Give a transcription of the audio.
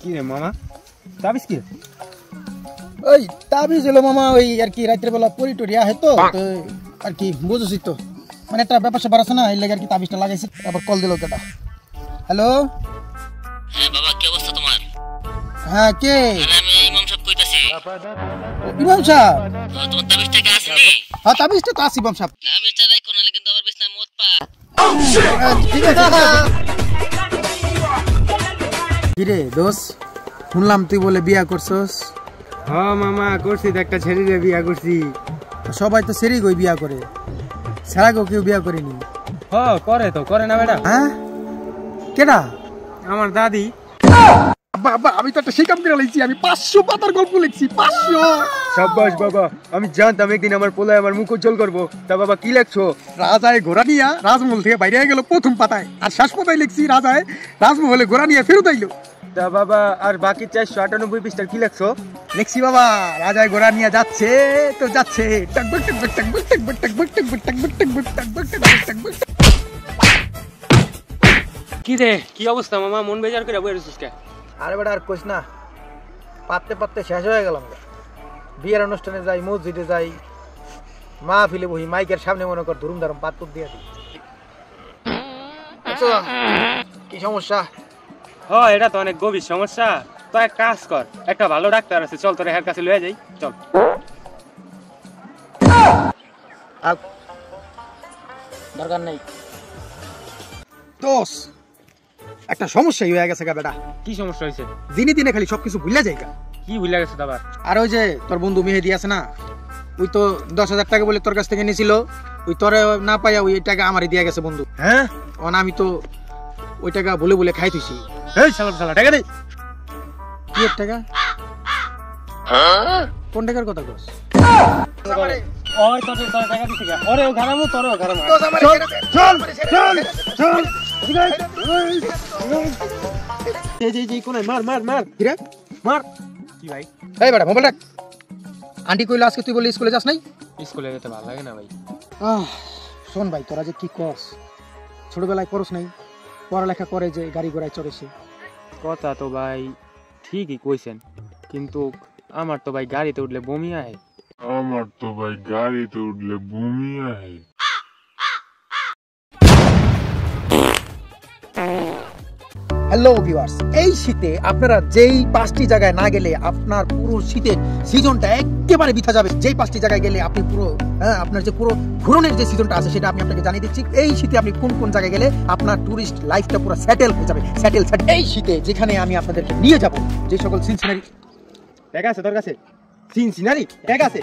কি রে মামা তাবিজ কি ওই তাবিজ হলো মামা ওই আর কি রাতের বেলা পরিটরিয়া হয় তো আর কি বুঝছিস তো মানে একটা ব্যাপার স্যাপার আছে না এই লাগে আর কি তাবিজটা লাগাইছি আবার কল দিল কেটা হ্যালো হ্যাঁ বাবা কি অবস্থা তোমার হ্যাঁ কে আরে আমি ইমাম সাহেব কইতাছি ইমাম সাহেব তোমার তাবিজটা কি আসেনি হ্যাঁ তাবিজটা তো আছে ইমাম সাহেব তাবিজটা রাখো নালে কিন্তু আবার বিছনায় মদ পা ঠিক আছে কিরে দোস্ত শুনলাম তুই বলে বিয়া করছস হ্যাঁ মামা করছি তো একটা ছেলেরে বিয়া করছি সবাই তো সেরি গই বিয়া করে সারা গো কেউ বিয়া করেনি হ্যাঁ করে না বেটা হ্যাঁ কেডা আমার দাদি বাবা আমি তো একটা সেই কাম করে লিখছি আমি 500 পাতার গল্প লিখছি 500 সাব্বাস বাবা আমি জানতাম একদিন আমার পোলায় আমার মুখ উজ্জ্বল করবো তা বাবা কি লেখছো রাজায় ঘোড়া নিয়া রাজমহল থেকে বাইরে গেল প্রথম পাতায় আর শেষ পাতায় লিখছি রাজায় রাজমহলে ঘোড়া নিয়ে ফেরত আইলো তা বাবা আর বাকি 498 পৃষ্ঠার কি লেখছো লিখছি বাবা রাজায় ঘোড়া নিয়ে যাচ্ছে তো যাচ্ছে টকবক টকবক টকবক টকবক টকবক টকবক টকবক টকবক টকবক টকবক টকবক। কি রে কি অবস্থা মামা মন বেজার করে বই রইছিস কে আরে বেটা আর কইস না পাততে পাততে শেষ হয়ে গেলাম বিয়ের অনুষ্ঠানে যাই মসজিদে যাই মাহফিলে বহি মাইকের সামনে মনে কর ধুরুম ধারম পাত দিয়ে দিই কি সমস্যা হ্যাঁ এটা তো অনেক গভীর সমস্যা তো এক কাজ কর একটা ভালো ডাক্তার আছে চল তোর এর কাছে লয়ে যাই চল দরকার নেই দোস একটা সমস্যাই হয়ে গেছে গা বেটা কি সমস্যা হয়েছে দিনে দিনে খালি সবকিছু ভুলে যাই গা কি ভুলে গেছে আবার আর ওই যে তোর বন্ধু মেহেদি আছে না ওই তো 10,000 টাকা বলে তোর কাছ থেকে নিয়েছিল ওই তোরে না পাইয়া ওই টাকা আমারই দিয়ে গেছে বন্ধু হ্যাঁ আমি তো ওই টাকা বলে বলে খাই তুইছি এই শালা টাকা দে কি এর টাকা কোন টাকার কথা কস ওর তোর টাকা দিতে গা ওরে ও ঘাড়ামু তোর ও ঘাড়ামু চল জি কোনে মার কিরে মার কি ভাই এই বেটা মোবাইল রাখ আন্টি কইলো আজকে তুই বলি স্কুলে যাস নাই স্কুলে যেতে ভালো লাগে না ভাই শোন ভাই তোরা যে কি করস ছোটবেলায় করস নাই পড়ালেখা করে যে গাড়ি ঘোড়ায় চড়ে সে কথা তো ভাই ঠিকই কইছেন কিন্তু আমার তো ভাই গাড়িতে উঠলে বমি আয় হ্যালো ভিউয়ার্স এই শীতে আপনারা যেই 5টি জায়গায় না গেলে আপনার পুরো শীতের সিজনটা একেবারে বিথা যাবে যেই 5টি জায়গায় গেলে আপনি পুরো আপনার যে পুরো ঘুরনের যে সিজনটা আছে সেটা আমি আপনাকে জানিয়ে দিচ্ছি এই শীতে আপনি কোন কোন জায়গায় গেলে আপনার টুরিস্ট লাইফটা পুরো সেটেল হয়ে যাবে সেটেল এই শীতে যেখানে আমি আপনাদেরকে নিয়ে যাব যে সকল সিনসিনারি টাকা আছে তোর কাছে সিনসিনারি টাকা আছে